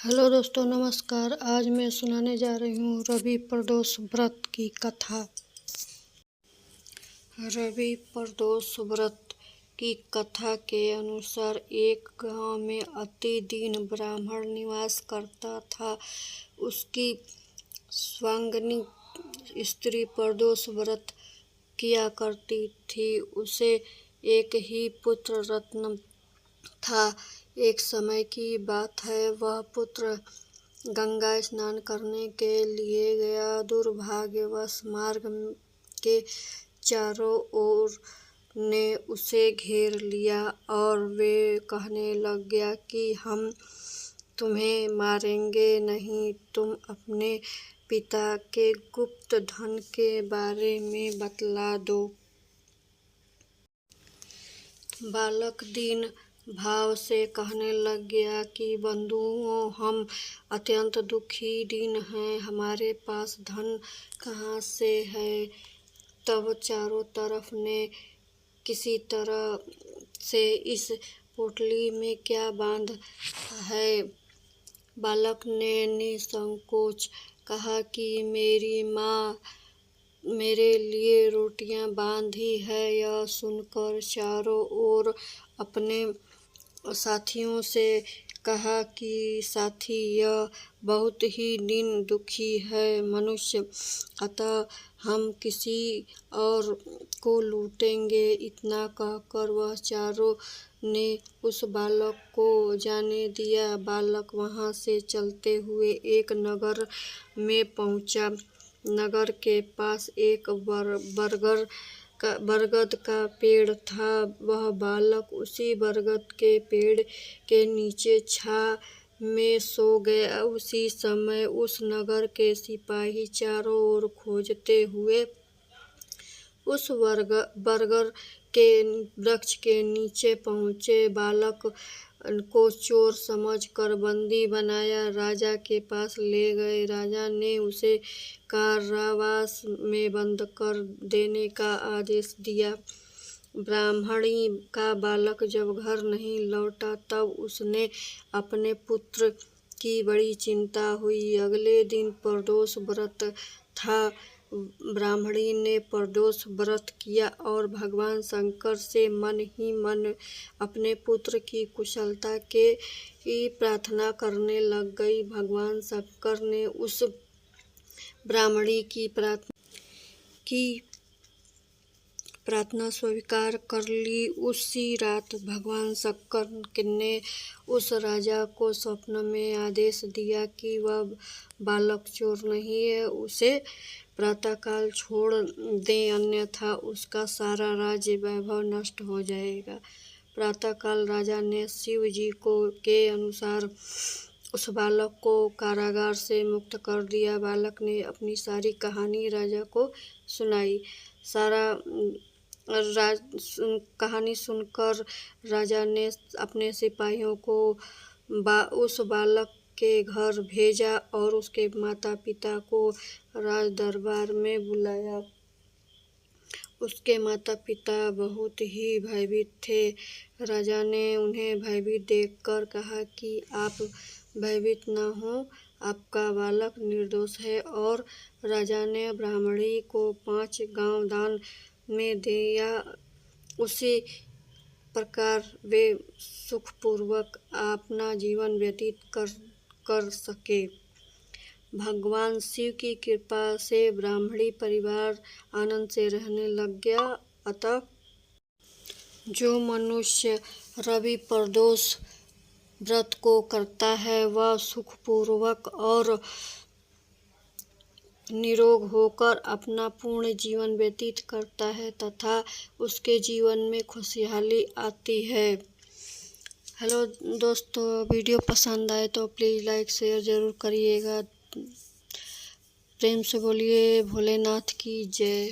Hello दोस्तों, नमस्कार। आज मैं सुनाने जा रही हूँ रवि प्रदोष व्रत की कथा। रवि प्रदोष व्रत की कथा के अनुसार एक गांव में अति दीन ब्राह्मण निवास करता था। उसकी स्वांगनी स्त्री प्रदोष व्रत किया करती थी। उसे एक ही पुत्र रत्न था। एक समय की बात है, वह पुत्र गंगा स्नान करने के लिए गया। दुर्भाग्यवश मार्ग के चारों ओर ने उसे घेर लिया और वे कहने लग गया कि हम तुम्हें मारेंगे नहीं, तुम अपने पिता के गुप्त धन के बारे में बतला दो। बालक दीन भाव से कहने लग गया कि बंधुओं, हम अत्यंत दुखी दीन हैं, हमारे पास धन कहाँ से है। तब चारों तरफ ने किसी तरह से इस पोटली में क्या बांध है। बालक ने निसंकोच कहा कि मेरी माँ मेरे लिए रोटियां बांधी है। यह सुनकर चारों ओर अपने साथियों से कहा कि साथी, यह बहुत ही दीन दुखी है मनुष्य, अतः हम किसी और को लूटेंगे। इतना कहकर वह चारों ने उस बालक को जाने दिया। बालक वहां से चलते हुए एक नगर में पहुंचा। नगर के पास एक बरगद का पेड़ था। वह बालक उसी बरगद के पेड़ के नीचे छां में सो गया। उसी समय उस नगर के सिपाही चारों ओर खोजते हुए उस बरगद के वृक्ष के नीचे पहुंचे। बालक को चोर समझकर बंदी बनाया राजा के पास ले गए। राजा ने उसे कारावास में बंद कर देने का आदेश दिया। ब्राह्मणी का बालक जब घर नहीं लौटा तब उसने अपने पुत्र की बड़ी चिंता हुई। अगले दिन प्रदोष व्रत था। ब्राह्मणी ने प्रदोष व्रत किया और भगवान शंकर से मन ही मन अपने पुत्र की कुशलता की प्रार्थना करने लग गई। भगवान शंकर ने उस ब्राह्मणी की प्रार्थना स्वीकार कर ली। उसी रात भगवान शंकर ने उस राजा को स्वप्न में आदेश दिया कि वह बालक चोर नहीं है, उसे प्रातःकाल छोड़ दें, अन्यथा उसका सारा राज्य वैभव नष्ट हो जाएगा। प्रातःकाल राजा ने शिव जी के अनुसार उस बालक को कारागार से मुक्त कर दिया। बालक ने अपनी सारी कहानी राजा को सुनाई। कहानी सुनकर राजा ने अपने सिपाहियों को उस बालक के घर भेजा और उसके माता पिता को राज दरबार में बुलाया। उसके माता पिता बहुत ही भयभीत थे। राजा ने उन्हें भयभीत देखकर कहा कि आप भयभीत न हो, आपका बालक निर्दोष है। और राजा ने ब्राह्मणी को 5 गांव दान में दिया। उसी प्रकार वे सुखपूर्वक अपना जीवन व्यतीत कर सके। भगवान शिव की कृपा से ब्राह्मणी परिवार आनंद से रहने लग गया। अतः जो मनुष्य रवि प्रदोष व्रत को करता है वह सुखपूर्वक और निरोग होकर अपना पूर्ण जीवन व्यतीत करता है तथा उसके जीवन में खुशहाली आती है। हेलो दोस्तों, वीडियो पसंद आए तो प्लीज़ लाइक शेयर ज़रूर करिएगा। प्रेम से बोलिए भोलेनाथ की जय।